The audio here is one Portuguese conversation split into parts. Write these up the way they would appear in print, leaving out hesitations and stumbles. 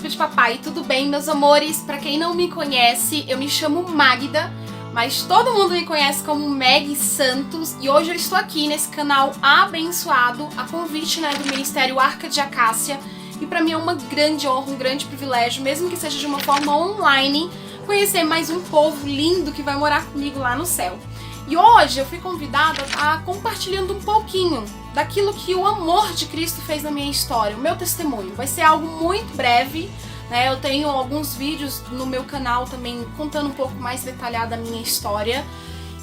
príncipe de papai, tudo bem, meus amores? Pra quem não me conhece, eu me chamo Magda, mas todo mundo me conhece como Meg Santos e hoje eu estou aqui nesse canal abençoado, a convite do Ministério Arca de Acácia, e pra mim é uma grande honra, um grande privilégio, mesmo que seja de uma forma online, conhecer mais um povo lindo que vai morar comigo lá no céu. E hoje eu fui convidada a compartilhando um pouquinho daquilo que o amor de Cristo fez na minha história, o meu testemunho. Vai ser algo muito breve, né? Eu tenho alguns vídeos no meu canal também contando um pouco mais detalhada a minha história.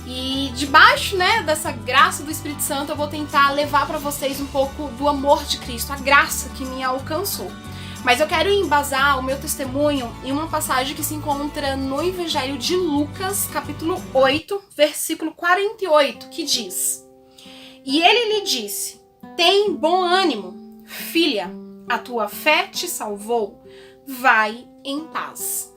E debaixo, dessa graça do Espírito Santo eu vou tentar levar para vocês um pouco do amor de Cristo, a graça que me alcançou. Mas eu quero embasar o meu testemunho em uma passagem que se encontra no Evangelho de Lucas, capítulo 8, versículo 48, que diz: E ele lhe disse, tem bom ânimo, filha, a tua fé te salvou, vai em paz.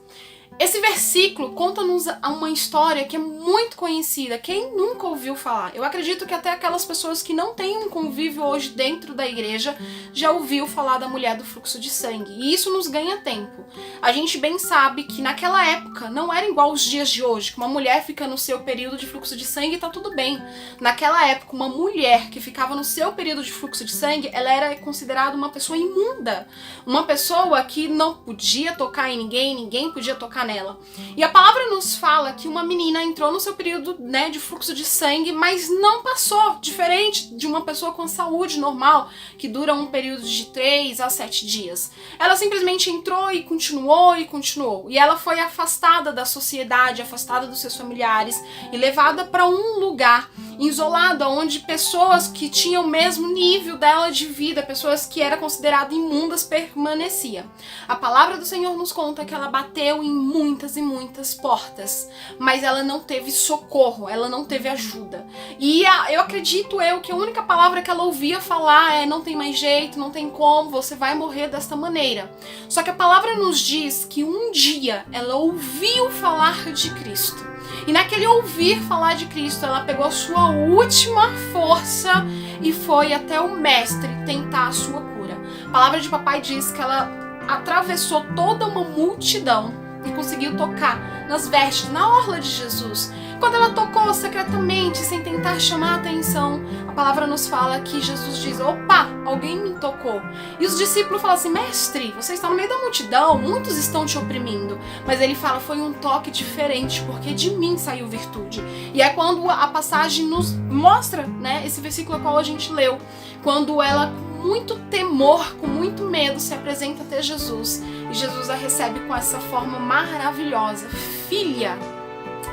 Esse versículo conta-nos uma história que é muito conhecida. Quem nunca ouviu falar? Eu acredito que até aquelas pessoas que não têm um convívio hoje dentro da igreja já ouviu falar da mulher do fluxo de sangue. E isso nos ganha tempo. A gente bem sabe que naquela época não era igual aos dias de hoje, que uma mulher fica no seu período de fluxo de sangue e tá tudo bem. Naquela época, uma mulher que ficava no seu período de fluxo de sangue, ela era considerada uma pessoa imunda. Uma pessoa que não podia tocar em ninguém, ninguém podia tocar nela. E a palavra nos fala que uma menina entrou no seu período de fluxo de sangue, mas não passou, diferente de uma pessoa com saúde normal, que dura um período de 3 a 7 dias. Ela simplesmente entrou e continuou e continuou. E ela foi afastada da sociedade, afastada dos seus familiares e levada para um lugar isolado, onde pessoas que tinham o mesmo nível dela de vida, pessoas que eram consideradas imundas, permaneciam. A palavra do Senhor nos conta que ela bateu em muitas e muitas portas, mas ela não teve socorro, ela não teve ajuda. E eu acredito que a única palavra que ela ouvia falar é: não tem mais jeito, não tem como, você vai morrer desta maneira. Só que a palavra nos diz que um dia ela ouviu falar de Cristo. E naquele ouvir falar de Cristo, ela pegou a sua última força e foi até o mestre tentar a sua cura. A palavra de papai diz que ela atravessou toda uma multidão e conseguiu tocar nas vestes, na orla de Jesus. Quando ela tocou secretamente, sem tentar chamar a atenção, a palavra nos fala que Jesus diz: opa, alguém me tocou. E os discípulos falam assim: mestre, você está no meio da multidão, muitos estão te oprimindo. Mas ele fala: foi um toque diferente, porque de mim saiu virtude. E é quando a passagem nos mostra, esse versículo qual a gente leu, quando ela, com muito temor, com muito medo, se apresenta até Jesus. E Jesus a recebe com essa forma maravilhosa: filha,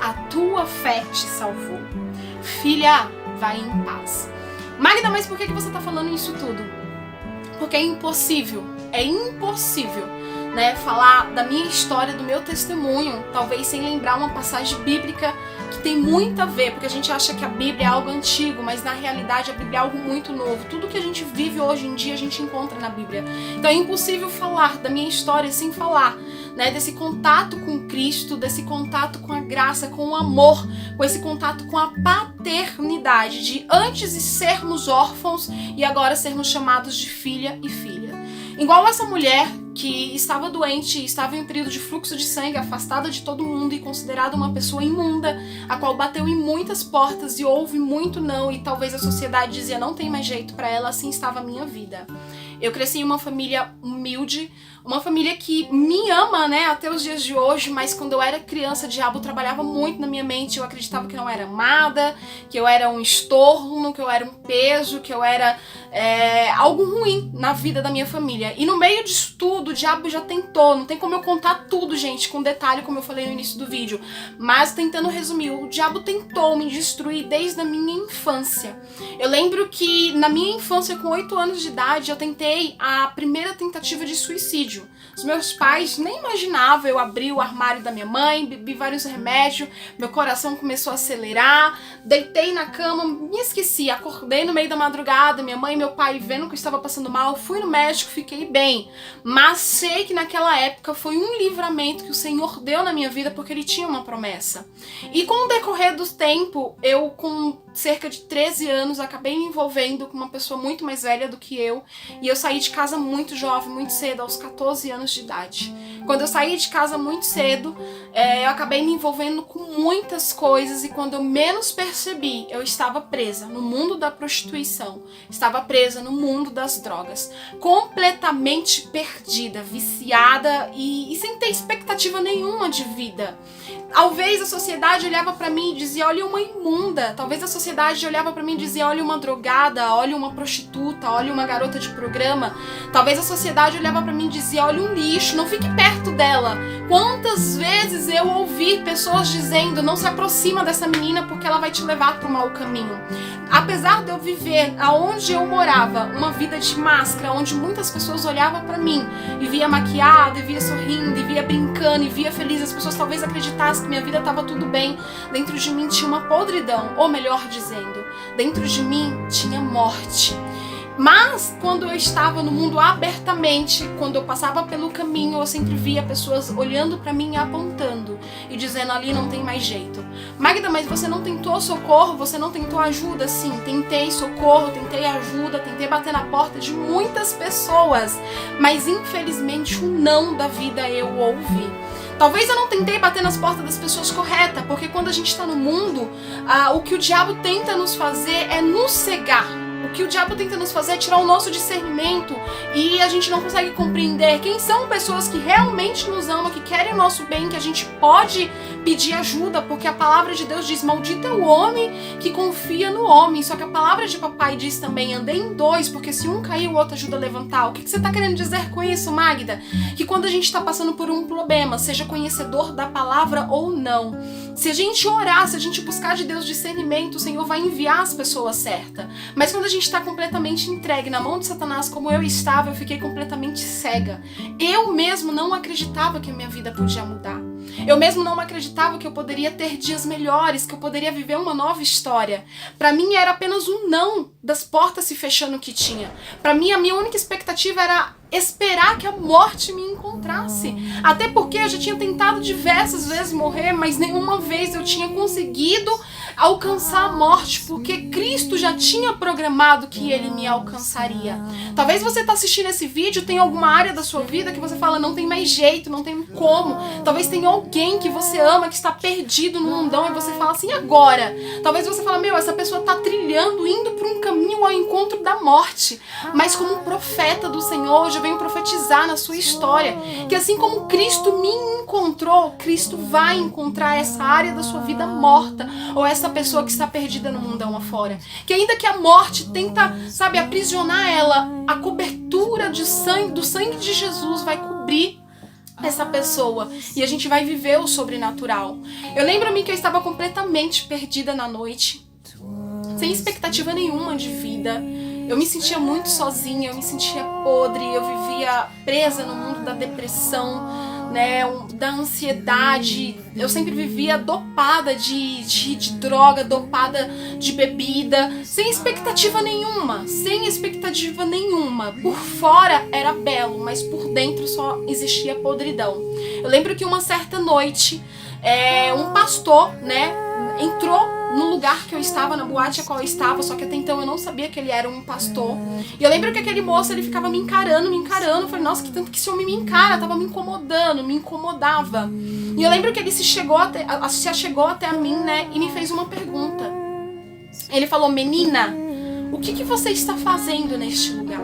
a tua fé te salvou. Filha, vai em paz. Magda, mas por que você está falando isso tudo? Porque é impossível falar da minha história, do meu testemunho, talvez sem lembrar uma passagem bíblica que tem muito a ver, porque a gente acha que a Bíblia é algo antigo, mas na realidade a Bíblia é algo muito novo. Tudo que a gente vive hoje em dia a gente encontra na Bíblia. Então é impossível falar da minha história sem falar desse contato com Cristo, desse contato com a graça, com o amor, com esse contato com a paternidade, de antes de sermos órfãos e agora sermos chamados de filha e filha. Igual essa mulher que estava doente, estava em um período de fluxo de sangue, afastada de todo mundo e considerada uma pessoa imunda, a qual bateu em muitas portas e houve muito não, e talvez a sociedade dizia: não tem mais jeito para ela, assim estava a minha vida. Eu cresci em uma família humilde, uma família que me ama, até os dias de hoje, mas quando eu era criança, o diabo trabalhava muito na minha mente. Eu acreditava que eu não era amada, que eu era um estorno, que eu era um peso, que eu era algo ruim na vida da minha família. E no meio disso tudo, o diabo já tentou, não tem como eu contar tudo, gente, com detalhe, como eu falei no início do vídeo, mas tentando resumir, o diabo tentou me destruir desde a minha infância. Eu lembro que na minha infância, com 8 anos de idade, eu tentei a primeira tentativa de suicídio. Os meus pais nem imaginavam, eu abri o armário da minha mãe, bebi vários remédios, meu coração começou a acelerar, deitei na cama, me esqueci, acordei no meio da madrugada, minha mãe e meu pai vendo que eu estava passando mal, fui no médico, fiquei bem, mas sei que naquela época foi um livramento que o Senhor deu na minha vida, porque Ele tinha uma promessa. E com o decorrer do tempo, eu com cerca de 13 anos, acabei me envolvendo com uma pessoa muito mais velha do que eu, e eu saí de casa muito jovem, muito cedo, aos 14 anos de idade. Quando eu saí de casa muito cedo, eu acabei me envolvendo com muitas coisas, e quando eu menos percebi, eu estava presa no mundo da prostituição, estava presa no mundo das drogas, completamente perdida, viciada e sem ter expectativa nenhuma de vida. Talvez a sociedade olhava pra mim e dizia, olha uma imunda. Talvez a sociedade olhava pra mim e dizia, olha uma drogada, olha uma prostituta, olha uma garota de programa. Talvez a sociedade olhava pra mim e dizia, olha um lixo, não fique perto dela. Quantas vezes eu ouvi pessoas dizendo, não se aproxima dessa menina porque ela vai te levar pro mau caminho. Apesar de eu viver aonde eu morava, uma vida de máscara, onde muitas pessoas olhavam pra mim e via maquiada, e via sorrindo, e via brincando, e via feliz, as pessoas talvez acreditassem que minha vida estava tudo bem, dentro de mim tinha uma podridão, ou melhor dizendo, dentro de mim tinha morte. Mas quando eu estava no mundo abertamente, quando eu passava pelo caminho, eu sempre via pessoas olhando pra mim e apontando e dizendo, ali não tem mais jeito. Magda, mas você não tentou socorro? Você não tentou ajuda? Sim, tentei socorro, tentei ajuda, tentei bater na porta de muitas pessoas, mas infelizmente o não da vida eu ouvi. Talvez eu não tentei bater nas portas das pessoas corretas, porque quando a gente está no mundo, o que o diabo tenta nos fazer é nos cegar. O que o diabo tenta nos fazer é tirar o nosso discernimento e a gente não consegue compreender quem são pessoas que realmente nos amam, que querem o nosso bem, que a gente pode pedir ajuda, porque a palavra de Deus diz, maldito é o homem que confia no homem. Só que a palavra de papai diz também, andei em dois, porque se um cair, o outro ajuda a levantar. O que você está querendo dizer com isso, Magda? Que quando a gente está passando por um problema, seja conhecedor da palavra ou não, se a gente orar, se a gente buscar de Deus discernimento, o Senhor vai enviar as pessoas certas. Mas quando a gente está completamente entregue na mão de Satanás, como eu estava, eu fiquei completamente cega. Eu mesmo não acreditava que a minha vida podia mudar. Eu mesmo não acreditava que eu poderia ter dias melhores, que eu poderia viver uma nova história. Para mim era apenas um não das portas se fechando que tinha. Para mim a minha única expectativa era esperar que a morte me encontrasse. Até porque eu já tinha tentado diversas vezes morrer, mas nenhuma vez eu tinha conseguido alcançar a morte, porque Cristo já tinha programado que Ele me alcançaria. Talvez você está assistindo esse vídeo, tem alguma área da sua vida que você fala, não tem mais jeito, não tem como. Talvez tenha alguém que você ama, que está perdido no mundão, e você fala assim, agora? Talvez você fala, meu, essa pessoa está trilhando, indo para um caminho ao encontro da morte. Mas como profeta do Senhor, hoje eu venho profetizar na sua história, que assim como Cristo me encontrou, Cristo vai encontrar essa área da sua vida morta, ou essa pessoa que está perdida no mundão afora. Que ainda que a morte tenta, sabe, aprisionar ela, a cobertura de sangue, do sangue de Jesus vai cobrir essa pessoa e a gente vai viver o sobrenatural. Eu lembro-me que eu estava completamente perdida na noite, sem expectativa nenhuma de vida. Eu me sentia muito sozinha, eu me sentia podre, eu vivia presa no mundo da depressão, né, da ansiedade. Eu sempre vivia dopada de droga, dopada de bebida, sem expectativa nenhuma, sem expectativa nenhuma. Por fora era belo, mas por dentro só existia podridão. Eu lembro que uma certa noite, um pastor, né, entrou no lugar que eu estava, na boate a qual eu estava, só que até então eu não sabia que ele era um pastor. E eu lembro que aquele moço, ele ficava me encarando. Eu falei, nossa, que tanto que esse homem me encara, tava me incomodando, me incomodava. E eu lembro que ele se achegou até a mim, né, e me fez uma pergunta. Ele falou, menina, o que você está fazendo neste lugar?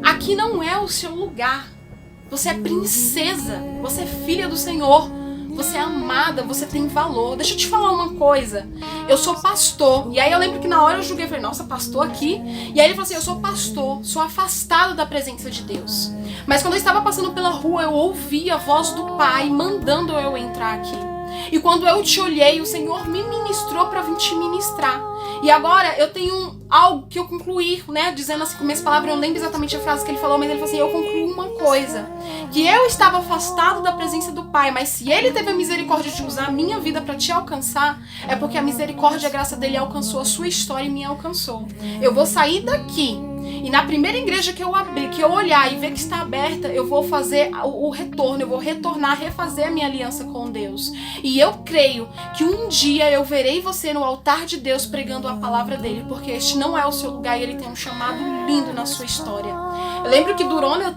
Aqui não é o seu lugar. Você é princesa, você é filha do Senhor. Você é amada, você tem valor. Deixa eu te falar uma coisa. Eu sou pastor. E aí eu lembro que na hora eu julguei, falei, nossa, pastor aqui? E aí ele falou assim, eu sou pastor, sou afastado da presença de Deus. Mas quando eu estava passando pela rua, eu ouvi a voz do Pai mandando eu entrar aqui. E quando eu te olhei, o Senhor me ministrou para vir te ministrar. E agora eu tenho algo que eu concluí, né? Dizendo assim, com minhas palavras, eu não lembro exatamente a frase que ele falou, mas ele falou assim, eu concluo uma coisa. Que eu estava afastado da presença do Pai, mas se Ele teve a misericórdia de usar a minha vida para te alcançar, é porque a misericórdia e a graça dele alcançou a sua história e me alcançou. Eu vou sair daqui E na primeira igreja que eu abrir, que eu olhar e ver que está aberta, eu vou fazer o retorno, eu vou retornar, refazer a minha aliança com Deus. E eu creio que um dia eu verei você no altar de Deus pregando a palavra dele, porque este não é o seu lugar e ele tem um chamado lindo na sua história. Eu lembro que Durona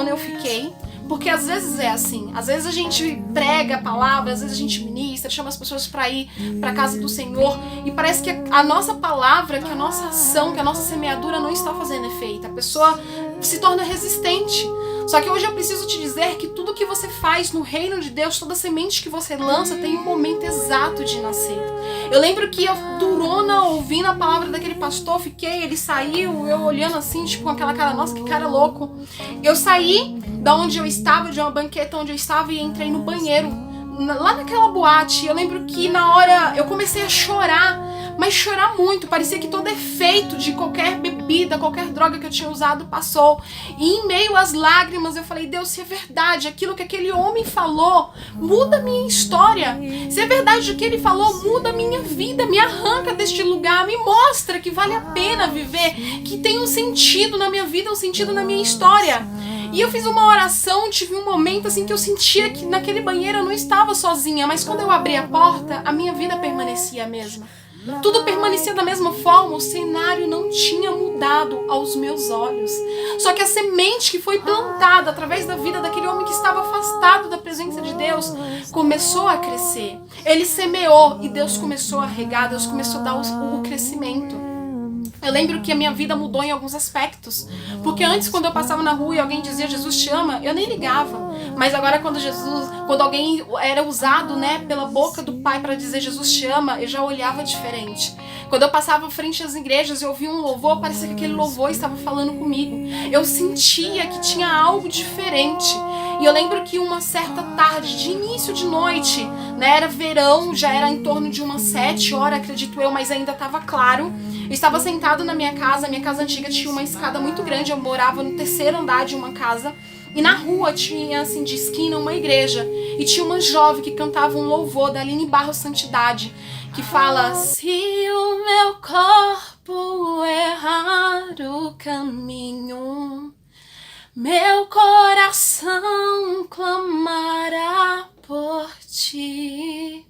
eu fiquei. Porque às vezes é assim, às vezes a gente prega a palavra, às vezes a gente ministra, chama as pessoas para ir para a casa do Senhor e parece que a nossa palavra, que a nossa ação, que a nossa semeadura não está fazendo efeito. A pessoa se torna resistente. Só que hoje eu preciso te dizer que tudo que você faz no reino de Deus, toda semente que você lança tem um momento exato de nascer. Eu lembro que eu, Durona, ouvindo a palavra daquele pastor, ele saiu, eu olhando assim, tipo, com aquela cara, nossa, que cara louco. Eu saí da onde eu estava, de uma banqueta onde eu estava e entrei no banheiro, lá naquela boate. Eu lembro que na hora eu comecei a chorar, mas chorar muito, parecia que todo efeito de qualquer bebida, qualquer droga que eu tinha usado passou. E em meio às lágrimas eu falei, Deus, se é verdade aquilo que aquele homem falou, muda a minha história. Se é verdade o que ele falou, muda a minha vida, me arranca deste lugar, me mostra que vale a pena viver, que tem um sentido na minha vida, um sentido na minha história. E eu fiz uma oração, tive um momento assim que eu sentia que naquele banheiro eu não estava sozinha, mas quando eu abri a porta, a minha vida permanecia a mesma. Tudo permanecia da mesma forma, o cenário não tinha mudado aos meus olhos. Só que a semente que foi plantada através da vida daquele homem que estava afastado da presença de Deus começou a crescer. Ele semeou e Deus começou a regar, Deus começou a dar o crescimento. Eu lembro que a minha vida mudou em alguns aspectos. Porque antes, quando eu passava na rua e alguém dizia Jesus te ama, eu nem ligava. Mas agora quando alguém era usado, né, pela boca do Pai para dizer Jesus te ama, eu já olhava diferente. Quando eu passava frente às igrejas e ouvia um louvor, parecia que aquele louvor estava falando comigo. Eu sentia que tinha algo diferente. E eu lembro que uma certa tarde, de início de noite, né, era verão, já era em torno de umas 7 horas, acredito eu, mas ainda estava claro. Eu estava sentado na minha casa antiga tinha uma escada muito grande, eu morava no 3º andar de uma casa. E na rua tinha, assim, de esquina, uma igreja. E tinha uma jovem que cantava um louvor da Aline Barros Santidade, que fala: se o meu corpo errar o caminho, meu coração clamará por ti.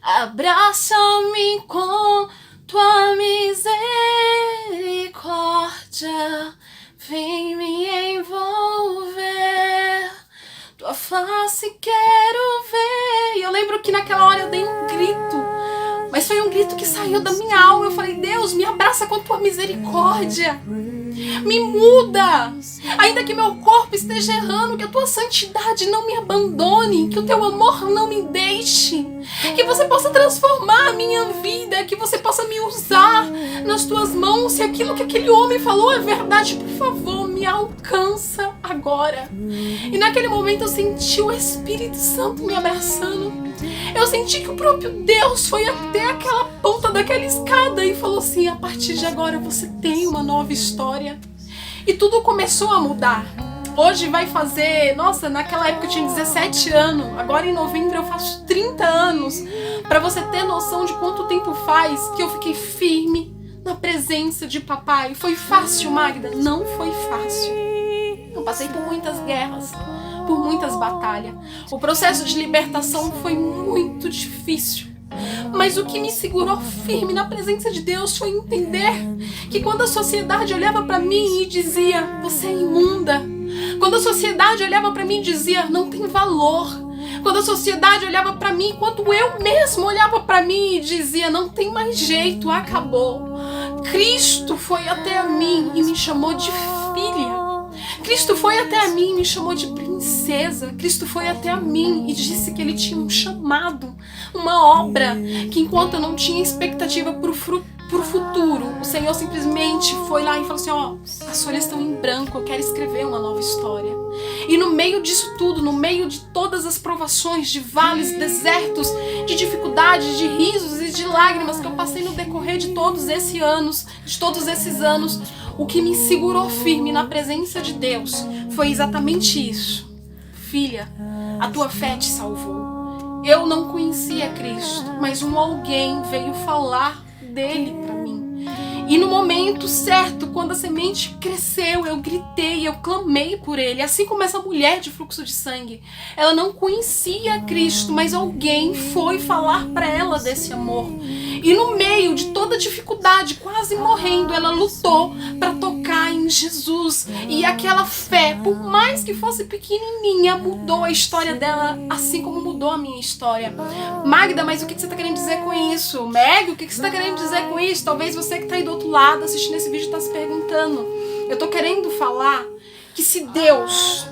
Abraça-me com tua misericórdia, vem me envolver, tua face quero ver. E eu lembro que naquela hora eu dei um grito, mas foi um grito que saiu da minha alma. Eu falei: Deus, me abraça com tua misericórdia, me muda, ainda que meu corpo esteja errando, que a tua santidade não me abandone, que o teu amor não me deixe, que você possa transformar a minha vida, que você possa me usar nas tuas mãos. Se aquilo que aquele homem falou é verdade, por favor, me alcança agora. E naquele momento eu senti o Espírito Santo me abraçando. Eu senti que o próprio Deus foi até aquela ponta daquela escada e falou assim: a partir de agora você tem uma nova história. E tudo começou a mudar. Hoje vai fazer, nossa, naquela época eu tinha 17 anos, agora em novembro eu faço 30 anos. Pra você ter noção de quanto tempo faz que eu fiquei firme na presença de papai. Foi fácil, Magda? Não foi fácil. Eu passei por muitas guerras, por muitas batalhas. O processo de libertação foi muito difícil. Mas o que me segurou firme na presença de Deus foi entender que quando a sociedade olhava para mim e dizia: você é imunda, quando a sociedade olhava para mim e dizia: não tem valor, quando a sociedade olhava para mim, quando eu mesmo olhava para mim e dizia: não tem mais jeito, acabou, Cristo foi até mim e me chamou de filha. Cristo foi até a mim e me chamou de princesa. Cristo foi até a mim e disse que ele tinha um chamado, uma obra, que enquanto eu não tinha expectativa pro futuro, o Senhor simplesmente foi lá e falou assim: ó, as folhas estão em branco, eu quero escrever uma nova história. E no meio disso tudo, no meio de todas as provações, de vales, desertos, de dificuldades, de risos e de lágrimas que eu passei no decorrer de todos esses anos, o que me segurou firme na presença de Deus foi exatamente isso: filha, a tua fé te salvou. Eu não conhecia Cristo, mas alguém veio falar dele para mim. E no momento certo, quando a semente cresceu, eu gritei, eu clamei por ele. Assim como essa mulher de fluxo de sangue. Ela não conhecia Cristo, mas alguém foi falar para ela desse amor. E no meio de toda dificuldade, quase morrendo, ela lutou para tocar em Jesus. E aquela fé, por mais que fosse pequenininha, mudou a história dela, assim como mudou a minha história. Magda, mas o que você está querendo dizer com isso? Meg, o que você está querendo dizer com isso? Talvez você que está aí do outro lado assistindo esse vídeo está se perguntando. Eu estou querendo falar que se Deus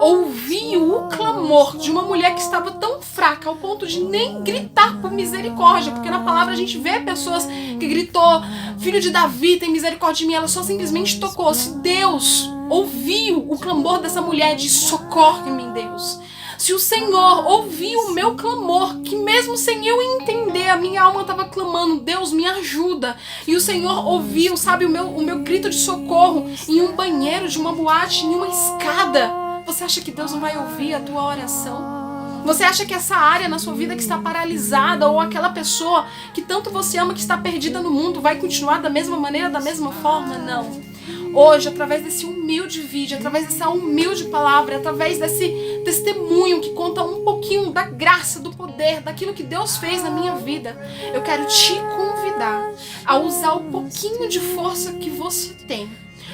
ouviu o clamor de uma mulher que estava tão fraca ao ponto de nem gritar por misericórdia, porque na palavra a gente vê pessoas que gritou, filho de Davi, tem misericórdia de mim, ela só simplesmente tocou. Se Deus ouviu o clamor dessa mulher de socorre-me, Deus, se o Senhor ouviu o meu clamor, que mesmo sem eu entender, a minha alma estava clamando, Deus me ajuda, e o Senhor ouviu, sabe, o meu grito de socorro em um banheiro de uma boate, em uma escada, você acha que Deus não vai ouvir a tua oração? Você acha que essa área na sua vida que está paralisada, ou aquela pessoa que tanto você ama, que está perdida no mundo, vai continuar da mesma maneira, da mesma forma? Não. Hoje, através desse humilde vídeo, através dessa humilde palavra, através desse testemunho que conta um pouquinho da graça, do poder, daquilo que Deus fez na minha vida, eu quero te convidar a usar o pouquinho de força que você tem,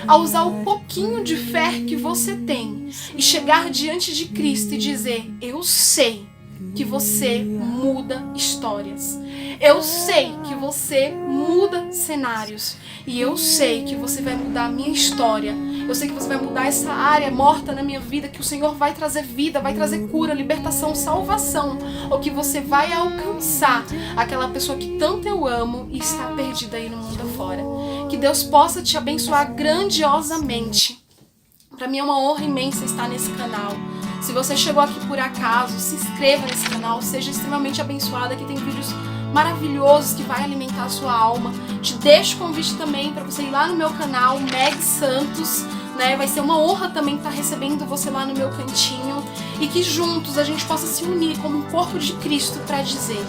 a usar o pouquinho de fé que você tem e chegar diante de Cristo e dizer: eu sei que você muda histórias, eu sei que você muda cenários, e eu sei que você vai mudar a minha história, eu sei que você vai mudar essa área morta na minha vida, que o Senhor vai trazer vida, vai trazer cura, libertação, salvação, ou que você vai alcançar aquela pessoa que tanto eu amo e está perdida aí no mundo afora. Que Deus possa te abençoar grandiosamente. Para mim é uma honra imensa estar nesse canal. Se você chegou aqui por acaso, se inscreva nesse canal, seja extremamente abençoada, que tem vídeos maravilhosos que vai alimentar a sua alma. Te deixo o convite também para você ir lá no meu canal, Meg Santos, né? Vai ser uma honra também estar recebendo você lá no meu cantinho, e que juntos a gente possa se unir como um corpo de Cristo para dizer: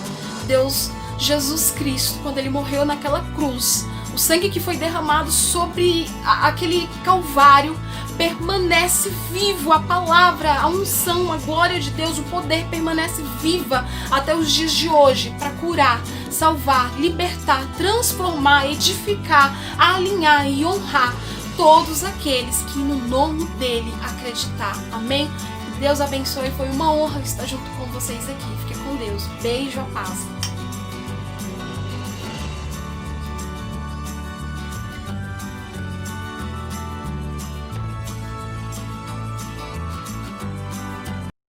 Deus, Jesus Cristo, quando ele morreu naquela cruz, o sangue que foi derramado sobre aquele calvário permanece vivo, a palavra, a unção, a glória de Deus, o poder permanece viva até os dias de hoje para curar, salvar, libertar, transformar, edificar, alinhar e honrar todos aqueles que no nome dele acreditar. Amém? Que Deus abençoe, foi uma honra estar junto com vocês aqui. Fique com Deus. Beijo, a paz.